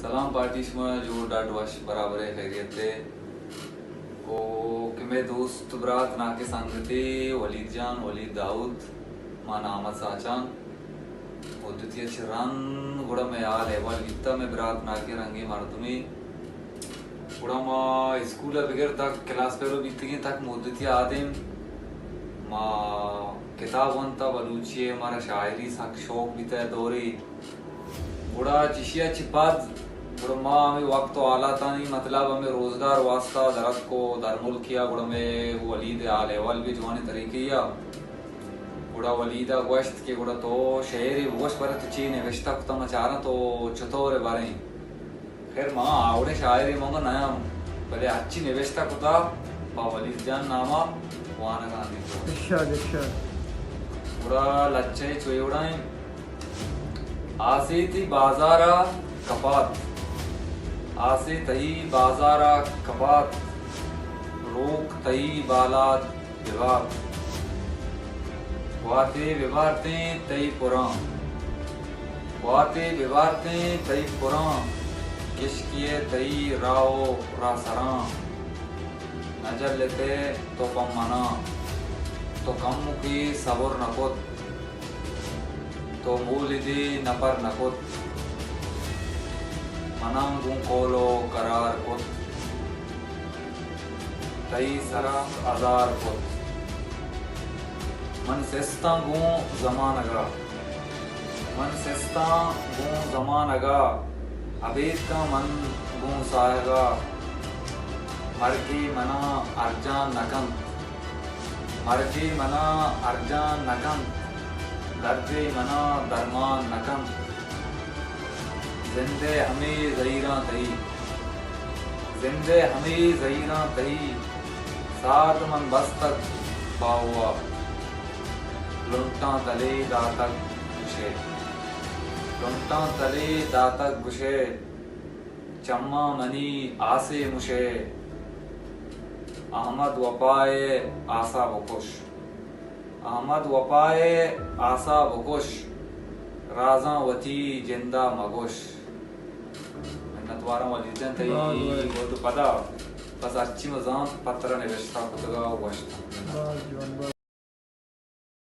सलाम पार्टीश में जो डाट वश बराबर है खैरियत है को कि मैं दोस्त बरात ना के संगते वलीद जान वलीद दाऊद माना अहमद साचान मुद्दतिया चिरान गुड़ा में यार है वाल इतना में बरात ना के रंगे मारतुमी गुड़ा मा स्कूल बगैर तक क्लास पेरो बीतगी तक मुद्दतिया आदिम मा किताब वंता बलूची हमारा शायरी सक शौक बीता है दौरी गुड़ा चिशिया चिपाद गुड़ा माँ हमें वक्त तो आला था नहीं मतलब हमें रोजगार वास्ता दरद को दरमुल किया गुड़ा में वलीद आल अवल भी जवानी तरीके या गुड़ा वलीदा गोश्त के गुड़ा तो शहरी गोश्त पर तो चीन है वेश्ता कुत्ता मचारा तो चतोरे बारे खैर माँ आवड़े शायरी मंगो नया भले अच्छी निवेश्ता कुत्ता बा वलीद जान नामा वाना गांधी गुड़ा लच्चे चुयउड़ाएं आसे थी बाजारा कपात आसे तही बाजारा कपात रोक तही बालात विवाद वाते विवारते तई पुराण वाते विवारते तई पुराण किशकिए तई राओ रासरा नजर लेते तो कम मना तो कम मुखी सबुर नकुत तो मूलिदी नपर नकुत मनांगू कोलो करार कुत तई सरा आजार कुत मन सेस्ता गू जमानगा मन सेस्ता गू जमानगा अबेद का मन गू सायगा मरकी मना अर्जान नकम मरकी मना अर्जान नकम दर्जे मना दरमान नकम जिंदे हमें ज़हीरा तही जिंदे हमें ज़हीरा तही साथ मन बस तक बाहुआ लुंटा तले दातक गुशे लुंटा तले दातक गुशे चम्मा मनी आसे मुशे अहमद वपाए आसा बकुश अहमद वपाए आसा बकुश राजा वती जिंदा मगुश नतवारा वलीजन तई वो तो पता बस अच्छी मजान पत्र निवेशता कुतगा वश्ता